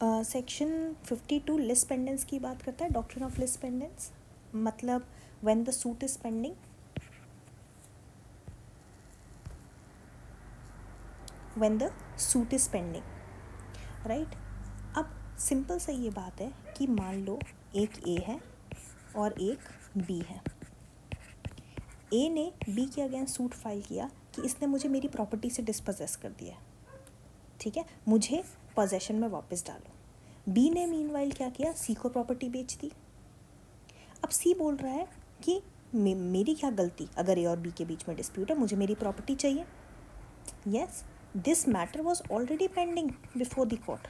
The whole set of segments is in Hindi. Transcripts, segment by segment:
सेक्शन 52 लिस्ट पेंडेंस की बात करता है, डॉक्ट्रिन ऑफ लिस्ट पेंडेंस, मतलब when the suit is pending, when the suit is pending, right. अब सिंपल सा ये बात है कि मान लो एक ए है और एक बी है। ए ने बी के अगेंस्ट सूट फाइल किया कि इसने मुझे मेरी प्रॉपर्टी से डिस्पोजेस कर दिया, ठीक है, मुझे पोजेशन में वापस डालो। बी ने मीनवाइल क्या किया, सी को प्रॉपर्टी बेच दी। अब सी बोल रहा है कि मेरी क्या गलती, अगर ए और बी के बीच में डिस्प्यूट है, मुझे मेरी प्रॉपर्टी चाहिए। Yes, this matter was already pending before the court,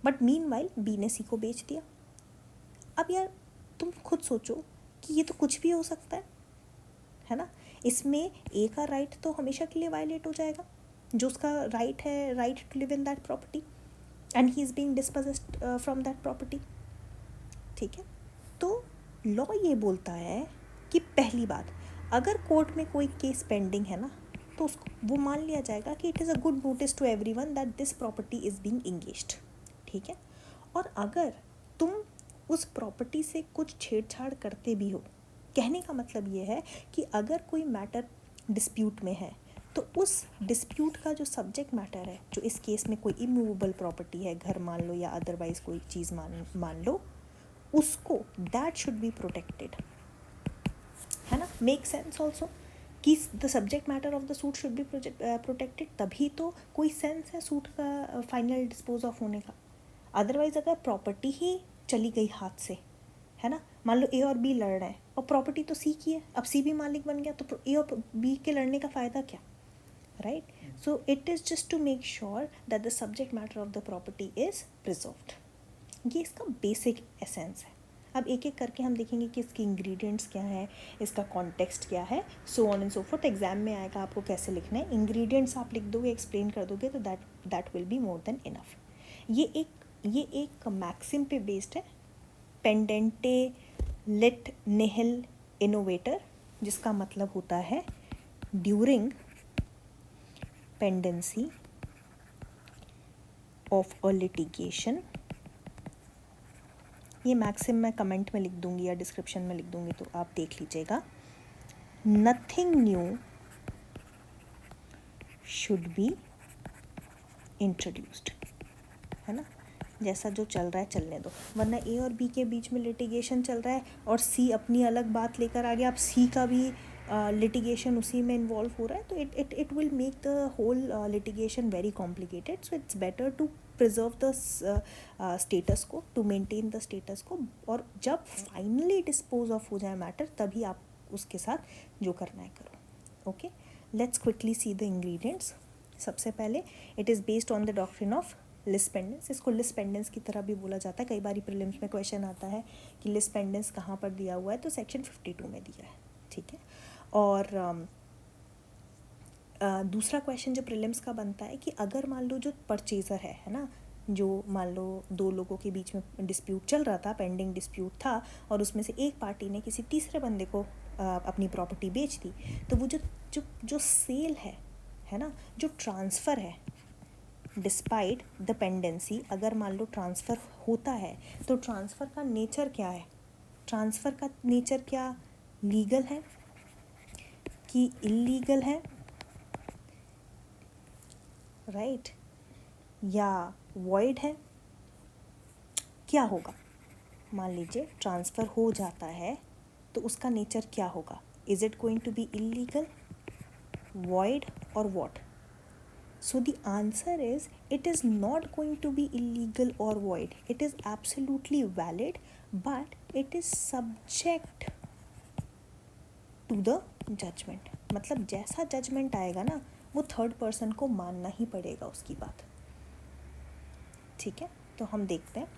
but meanwhile B ने सी को बेच दिया। अब यार तुम खुद सोचो कि ये तो कुछ भी हो सकता है ना। इसमें ए का राइट तो हमेशा के लिए वायलेट हो जाएगा, जो उसका राइट है, right to live in that property, and he is being dispossessed from that property, ठीक है। तो लॉ ये बोलता है कि पहली बात, अगर कोर्ट में कोई केस पेंडिंग है ना, तो उसको वो मान लिया जाएगा कि it is a good notice to everyone that this property is being engaged, ठीक है। और अगर तुम उस प्रॉपर्टी से कुछ छेड़छाड़ करते भी हो, कहने का मतलब ये है कि अगर कोई मैटर डिस्प्यूट में है, तो उस डिस्प्यूट का जो सब्जेक्ट मैटर है, जो इस केस में कोई इमूवेबल प्रॉपर्टी है, घर मान लो या अदरवाइज कोई चीज़ मान लो, उसको दैट शुड बी प्रोटेक्टेड, है ना। मेक सेंस ऑल्सो कि the subject matter of the suit should be protected, तभी तो कोई सेंस है सूट का फाइनल डिस्पोज ऑफ होने का। अदरवाइज अगर प्रॉपर्टी ही चली गई हाथ से, है ना, मान लो ए और बी लड़ रहे हैं और प्रॉपर्टी तो सी की है, अब सी भी मालिक बन गया, तो ए और बी के लड़ने का फ़ायदा क्या, right. So it is just to make sure that the subject matter of the property is preserved. ये इसका बेसिक एसेंस है। अब एक एक करके हम देखेंगे कि इसके इंग्रेडिएंट्स क्या है, इसका कॉन्टेक्स्ट क्या है, so on and so fourth. Exam में आएगा आपको कैसे लिखना है, इंग्रेडिएंट्स आप लिख दोगे, एक्सप्लेन कर दोगे, तो that will be more than enough. ये एक मैक्सिम पे बेस्ड है, पेंडेंटे लिट निहिल इनोवेटर, जिसका मतलब होता है during pendency of a litigation. ये मैक्सिम मैं कमेंट में लिख दूंगी या डिस्क्रिप्शन में लिख दूंगी, तो आप देख लीजिएगा। Nothing new should be introduced, है ना, जैसा जो चल रहा है चलने दो, वरना ए और बी के बीच में लिटिगेशन चल रहा है और सी अपनी अलग बात लेकर आ गया, अब सी का भी लिटिगेशन उसी में इन्वॉल्व हो रहा है, तो it will make the whole litigation very complicated. So it's better to preserve the status quo, to maintain the status quo, और जब फाइनली डिस्पोज ऑफ हो जाए मैटर, तभी आप उसके साथ जो करना है करो। Okay, let's quickly see the ingredients. सबसे पहले, it is based on the doctrine of list pendens. इसको लिस्ट पेंडेंस की तरह भी बोला जाता है। कई बार प्रीलिम्स में क्वेश्चन आता है कि लिस्ट पेंडेंस कहाँ पर दिया हुआ है, तो सेक्शन 52 में दिया है, ठीक है। और दूसरा क्वेश्चन जो प्रीलिम्स का बनता है कि अगर मान लो जो परचेज़र है ना, जो मान लो दो लोगों के बीच में डिस्प्यूट चल रहा था, पेंडिंग डिस्प्यूट था, और उसमें से एक पार्टी ने किसी तीसरे बंदे को अपनी प्रॉपर्टी बेच दी, तो वो जो सेल है ना, जो ट्रांसफ़र है, डिस्पाइट द पेंडेंसी, अगर मान लो ट्रांसफ़र होता है, तो ट्रांसफ़र का नेचर क्या है, ट्रांसफ़र का नेचर क्या लीगल है कि इलीगल है, राइट, या वॉइड है, क्या होगा। मान लीजिए ट्रांसफ़र हो जाता है, तो उसका नेचर क्या होगा, is it going to be illegal, void और what. So the answer is, it is not going to be illegal or void. It is absolutely valid, but it is subject to the judgment. मतलब जैसा जजमेंट आएगा ना, वो थर्ड पर्सन को मानना ही पड़ेगा उसकी बात, ठीक है। तो हम देखते हैं।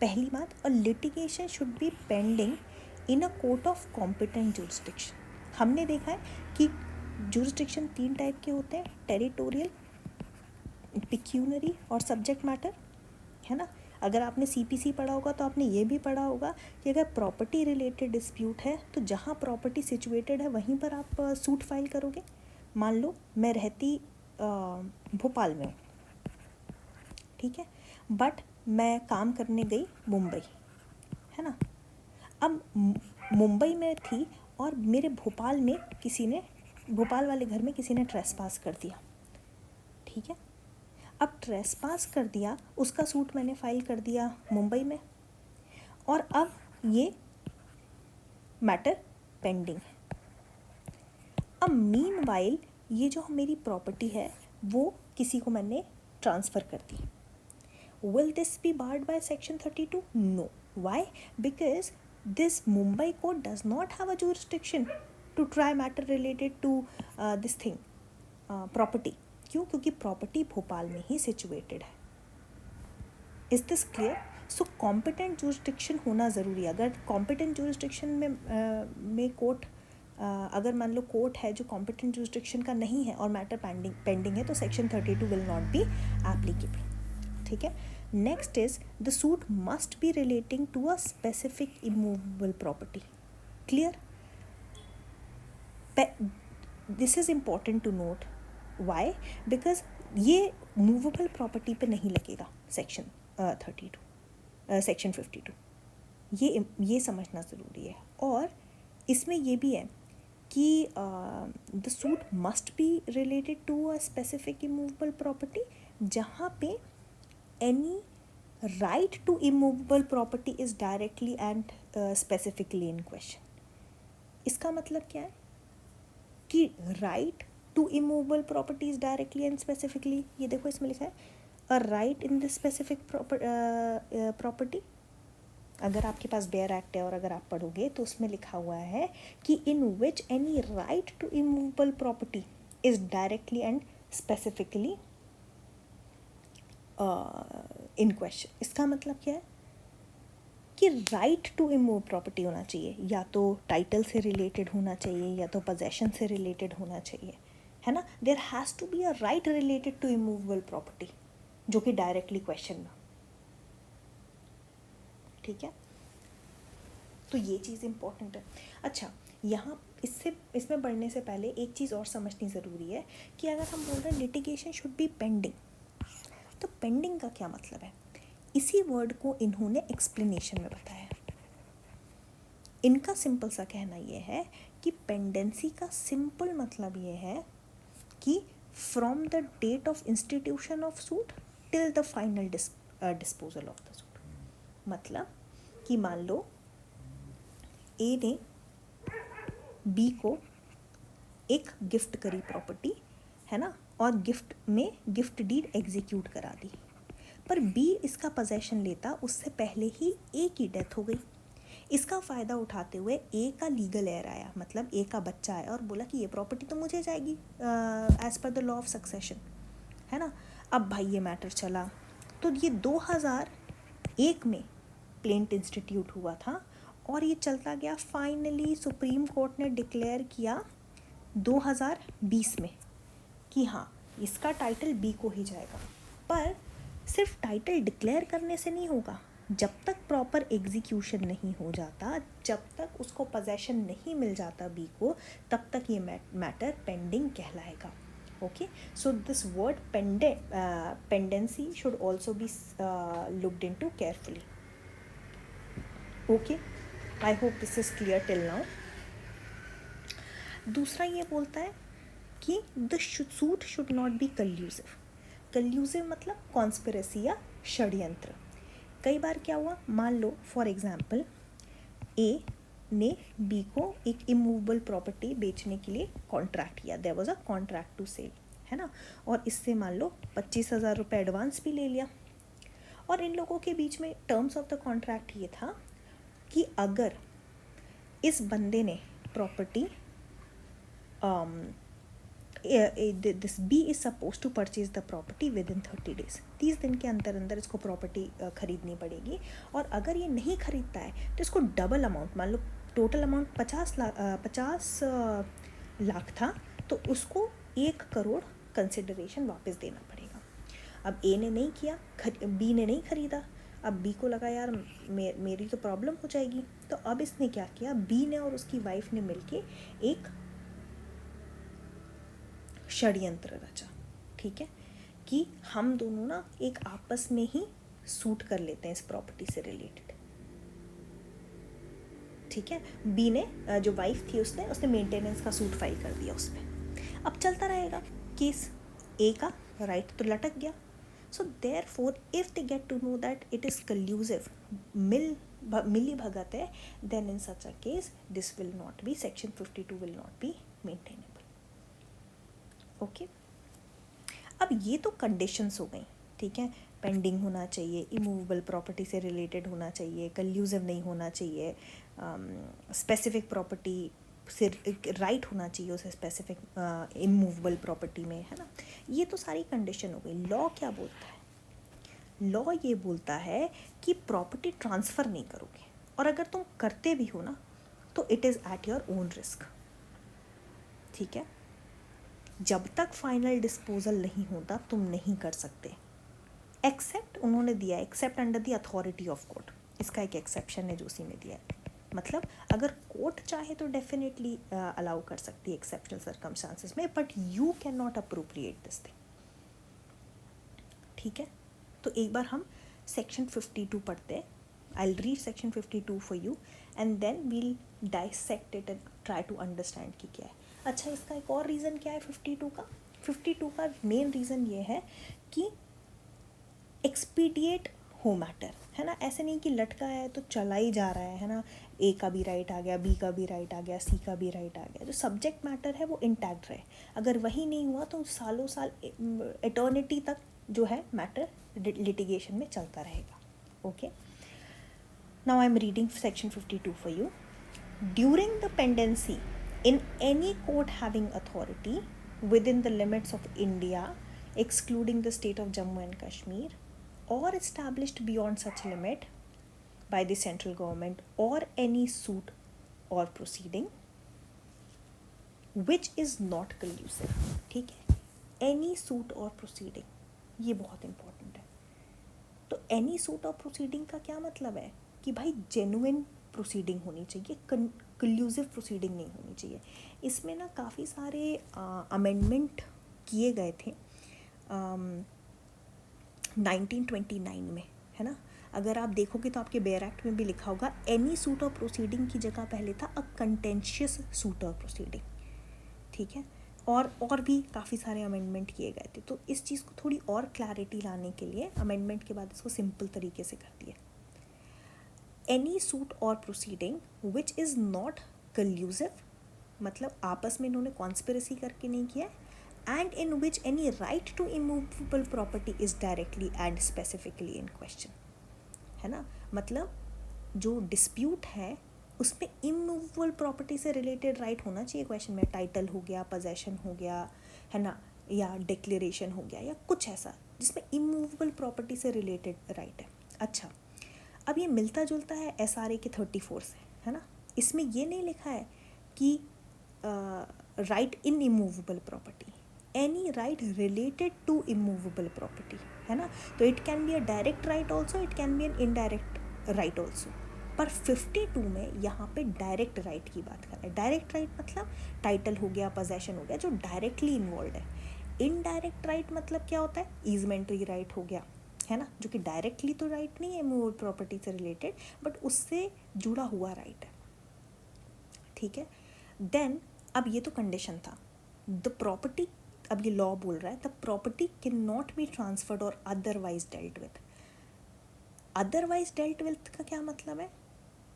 पहली बात, a litigation should be pending in a court of competent jurisdiction. हमने देखा है कि जुरिस्डिक्शन 3 टाइप के होते हैं, टेरिटोरियल, पिक्यूनरी और सब्जेक्ट मैटर, है ना। अगर आपने सीपीसी पढ़ा होगा तो आपने ये भी पढ़ा होगा कि अगर प्रॉपर्टी रिलेटेड डिस्प्यूट है, तो जहाँ प्रॉपर्टी सिचुएटेड है वहीं पर आप सूट फाइल करोगे। मान लो मैं रहती भोपाल में हूँ, ठीक है, बट मैं काम करने गई मुंबई, है ना। अब मुंबई में थी और मेरे भोपाल वाले घर में किसी ने ट्रेसपास कर दिया, ठीक है। अब ट्रेसपास कर दिया, उसका सूट मैंने फाइल कर दिया मुंबई में, और अब ये मैटर पेंडिंग है। अब मीनवाइल ये जो मेरी प्रॉपर्टी है वो किसी को मैंने ट्रांसफ़र कर दी। Will this be barred by section 32? No. Why? Because this Mumbai court does not have a jurisdiction to try matter related to this thing property. क्यों? क्योंकि प्रॉपर्टी भोपाल में ही सिचुएटेड है। Is this clear? So competent jurisdiction होना ज़रूरी है। अगर कॉम्पिटेंट जुरिस्डिक्शन में कोर्ट अगर मान लो कोर्ट है जो कॉम्पिटेंट जुरिस्डिक्शन का नहीं है और मैटर पेंडिंग है, तो section 32 will not be applicable, ठीक है। Next is the suit must be relating to a specific immovable property. Clear? This is important to note. Why? Because ये मूवेबल प्रॉपर्टी पे नहीं लगेगा सेक्शन 32, सेक्शन 52। ये समझना ज़रूरी है। और इसमें ये भी है कि the suit must be related to a specific immovable property, जहाँ पे any right to immovable property is directly and specifically in question. इसका मतलब क्या है कि right to immovable property is directly and specifically, ये देखो इसमें लिखा है a right in this specific property. अगर आपके पास बेयर एक्ट है और अगर आप पढ़ोगे तो उसमें लिखा हुआ है कि in which any right to immovable property is directly and specifically in question. इसका मतलब क्या है कि राइट टू इमूव प्रॉपर्टी होना चाहिए, या तो टाइटल से रिलेटेड होना चाहिए या तो पोजेशन से रिलेटेड होना चाहिए, है ना। There has to be a right related to immovable property जो कि डायरेक्टली क्वेश्चन में, ठीक है। तो ये चीज़ इम्पॉर्टेंट है। अच्छा, यहाँ इसमें बढ़ने से पहले एक चीज़ और समझनी ज़रूरी है कि अगर हम बोल रहे हैं लिटिगेशन शुड बी पेंडिंग, तो पेंडिंग का क्या मतलब है? इसी वर्ड को इन्होंने एक्सप्लेनेशन में बताया। इनका सिंपल सा कहना ये है कि पेंडेंसी का सिंपल मतलब ये है कि from the date of institution of suit till the final disposal of the suit. मतलब कि मान लो ए ने बी को एक गिफ्ट करी प्रॉपर्टी, है ना, और गिफ्ट डीड एग्जीक्यूट करा दी, पर बी इसका पोजेशन लेता उससे पहले ही ए की डेथ हो गई। इसका फ़ायदा उठाते हुए ए का लीगल एयर आया, मतलब ए का बच्चा आया और बोला कि ये प्रॉपर्टी तो मुझे जाएगी as per the law of succession, है ना। अब भाई ये मैटर चला, तो ये 2001 में प्लेंट इंस्टीट्यूट हुआ था और ये चलता गया। फाइनली सुप्रीम कोर्ट ने डिक्लेयर किया 2020 में कि हाँ, इसका टाइटल बी को ही जाएगा। पर सिर्फ टाइटल डिक्लेयर करने से नहीं होगा, जब तक प्रॉपर एग्जीक्यूशन नहीं हो जाता, जब तक उसको पोजेशन नहीं मिल जाता बी को, तब तक ये मैटर पेंडिंग कहलाएगा। Okay, so this word pendency should also be looked into carefully. Okay, I hope this is clear till now. दूसरा ये बोलता है कि the suit should not be collusive. Collusive मतलब कॉन्स्पिरेसी या षड्यंत्र। कई बार क्या हुआ, मान लो फॉर एग्जाम्पल ए ने बी को एक इमूवेबल प्रॉपर्टी बेचने के लिए कॉन्ट्रैक्ट किया, there was a contract to sell, है ना, और इससे मान लो 25,000 रुपये एडवांस भी ले लिया। और इन लोगों के बीच में टर्म्स ऑफ द कॉन्ट्रैक्ट ये था कि अगर इस बंदे ने property this B is suppose to purchase the property within 30 days, 30 दिन के अंदर इसको प्रॉपर्टी खरीदनी पड़ेगी। और अगर ये नहीं खरीदता है तो इसको डबल अमाउंट, मान लो टोटल अमाउंट 50 लाख था, तो उसको 1 करोड़ कंसिडरेशन वापस देना पड़ेगा। अब ए ने नहीं किया, बी ने नहीं खरीदा। अब बी को लगा यार मेरी तो प्रॉब्लम हो जाएगी, तो अब इसने क्या किया, बी ने और उसकी वाइफ ने मिलके एक षड्यंत्र रचा, ठीक है, कि हम दोनों ना एक आपस में ही सूट कर लेते हैं इस प्रॉपर्टी से रिलेटेड, ठीक है। बी ने जो वाइफ थी उसने मेंटेनेंस का सूट फाइल कर दिया उस पर। अब चलता रहेगा केस, ए का राइट तो लटक गया। So therefore if they get to know that it is collusive, मिली भगत है, then in such a case this will not be, section 52 will not be maintainable. Okay, अब ये तो कंडीशंस हो गई, ठीक है। पेंडिंग होना चाहिए, इमूवेबल प्रॉपर्टी से रिलेटेड होना चाहिए, कल्यूसिव नहीं होना चाहिए, स्पेसिफिक प्रॉपर्टी से राइट होना चाहिए उसे स्पेसिफिक इमूवेबल प्रॉपर्टी में, है ना। ये तो सारी कंडीशन हो गई। लॉ क्या बोलता है? लॉ ये बोलता है कि प्रॉपर्टी ट्रांसफ़र नहीं करोगे, और अगर तुम करते भी हो ना तो it is at your own risk, ठीक है। जब तक फाइनल डिस्पोजल नहीं होता तुम नहीं कर सकते, एक्सेप्ट उन्होंने दिया accept under the authority of court, इसका एक एक्सेप्शन है जो उसी में दिया है। मतलब अगर कोर्ट चाहे तो डेफिनेटली अलाउ कर सकती है एक्सेप्शनल सर्कमस्टांसेस में, but you can not appropriate this thing, ठीक है। तो एक बार हम सेक्शन 52 पढ़ते हैं। I will read section 52 for you and then we'll dissect it and try to understand कि क्या है। अच्छा, इसका एक और रीज़न क्या है 52 का? 52 का मेन रीज़न ये है कि एक्सपीडिएट हो मैटर, है ना। ऐसे नहीं कि लटका है तो चला ही जा रहा है ना। ए का भी राइट आ गया, बी का भी राइट आ गया, सी का भी राइट आ गया। जो सब्जेक्ट मैटर है वो इंटैक्ट रहे। अगर वही नहीं हुआ तो सालों साल, एटर्निटी तक जो है मैटर लिटिगेशन में चलता रहेगा। Okay, now I am reading section 52 for you. During the pendency in any court having authority within the limits of India, excluding the state of Jammu and Kashmir, or established beyond such limit by the central government, or any suit or proceeding which is not collusive, ठीक है। any suit or proceeding, ये बहुत important है। तो any suit or proceeding का क्या मतलब है कि भाई genuine proceeding होनी चाहिए, collusive proceeding नहीं होनी चाहिए। इसमें ना काफ़ी सारे अमेंडमेंट किए गए थे 1929 में, है ना। अगर आप देखोगे तो आपके बेयर एक्ट में भी लिखा होगा एनी सूट और प्रोसीडिंग की जगह पहले था अ कंटेंशियस सूट और प्रोसीडिंग, ठीक है। और भी काफ़ी सारे अमेंडमेंट किए गए थे। तो इस चीज़ को थोड़ी और क्लैरिटी लाने के लिए अमेंडमेंट के बाद इसको सिंपल तरीके से कर दिया। एनी सूट और proceeding which is not collusive, मतलब आपस में इन्होंने कॉन्स्पिरेसी करके नहीं किया, and in which any right to immovable property is directly and specifically in question, है ना। मतलब जो डिस्प्यूट है उसमें इमूवेबल प्रॉपर्टी से रिलेटेड राइट होना चाहिए क्वेश्चन में। टाइटल हो गया, पोजेशन हो गया, है ना, या डिक्लेरेशन हो गया, या कुछ ऐसा जिसमें इमूवेबल प्रॉपर्टी से रिलेटेड राइट है। अच्छा, अब ये मिलता जुलता है SRA के 34 से, है ना। इसमें ये नहीं लिखा है कि right in immovable property, any right related to immovable property, है ना। तो it can be a direct right also, it can be an indirect right also. पर 52 में यहाँ पे डायरेक्ट राइट की बात कर रहे हैं। डायरेक्ट राइट मतलब टाइटल हो गया, पोजेशन हो गया, जो डायरेक्टली इन्वॉल्व है। इनडायरेक्ट राइट मतलब क्या होता है? ईजमेंट्री राइट हो गया, है ना, जो कि डायरेक्टली तो राइट नहीं है इमूवेबल प्रॉपर्टी से रिलेटेड, बट उससे जुड़ा हुआ राइट है, ठीक है। देन अब ये तो कंडीशन था, द प्रॉपर्टी, अब ये लॉ बोल रहा है the property can not be transferred और otherwise dealt with. Otherwise dealt with का क्या मतलब है?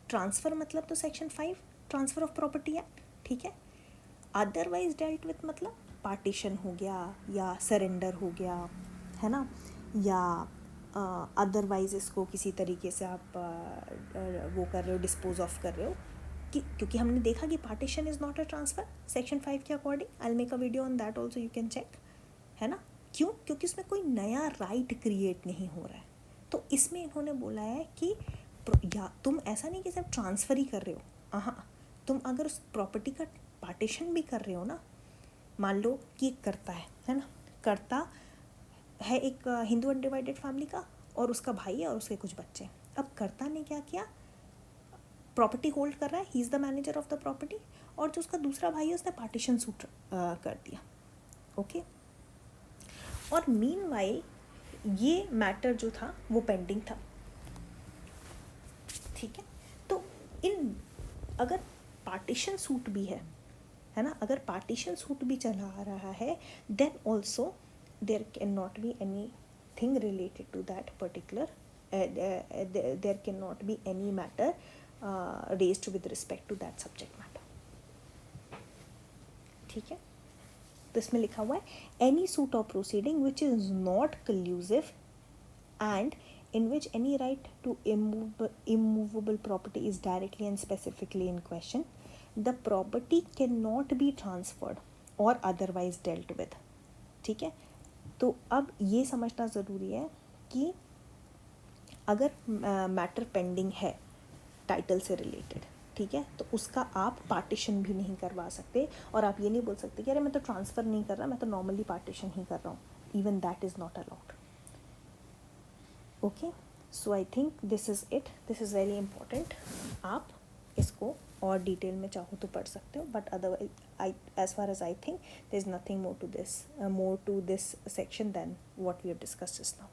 ट्रांसफ़र मतलब तो section 5 transfer of property act, ठीक है। अदरवाइज डेल्ट विद मतलब पार्टीशन हो गया या सरेंडर हो गया, है ना, या अदरवाइज इसको किसी तरीके से आप वो कर रहे हो, डिस्पोज ऑफ कर रहे हो, क्योंकि हमने देखा कि partition is not a transfer section 5 के according. I will make a video on that also, you can check, है ना। क्यों? क्योंकि उसमें कोई नया राइट क्रिएट नहीं हो रहा है। तो इसमें इन्होंने बोला है कि या तुम ऐसा नहीं कि सिर्फ ट्रांसफ़र ही कर रहे हो, हाँ, तुम अगर उस प्रॉपर्टी का पार्टीशन भी कर रहे हो ना, मान लो कि एक करता है ना, करता है एक हिंदू अनडिवाइडेड फैमिली का, और उसका भाई है और उसके कुछ बच्चे। अब करता ने क्या किया? प्रॉपर्टी होल्ड कर रहा है, he is the manager of the property, और जो उसका दूसरा भाई है उसने पार्टीशन सूट कर दिया, ओके। और मीनवाइल ये मैटर जो था वो पेंडिंग था, ठीक है। तो इन अगर पार्टीशन सूट भी है ना, अगर पार्टीशन सूट भी चला आ रहा है, then also there can not be any thing related to that particular, there can not be any matter raised with respect to that subject matter, ठीक है। तो इसमें लिखा हुआ है any suit of proceeding which is not collusive and in which any right to immovable property is directly and specifically in question, the property cannot be transferred or otherwise dealt with, ठीक है। तो अब ये समझना ज़रूरी है कि अगर मैटर पेंडिंग है टाइटल से रिलेटेड, ठीक है, तो उसका आप पार्टीशन भी नहीं करवा सकते, और आप ये नहीं बोल सकते कि अरे मैं तो ट्रांसफ़र नहीं कर रहा, मैं तो नॉर्मली पार्टीशन ही कर रहा हूँ, even that is not allowed. Okay, so I think this is it, this is very important. आप इसको और डिटेल में चाहो तो पढ़ सकते हो, but otherwise I as far as I think there is nothing more to this section than what we have discussed just now.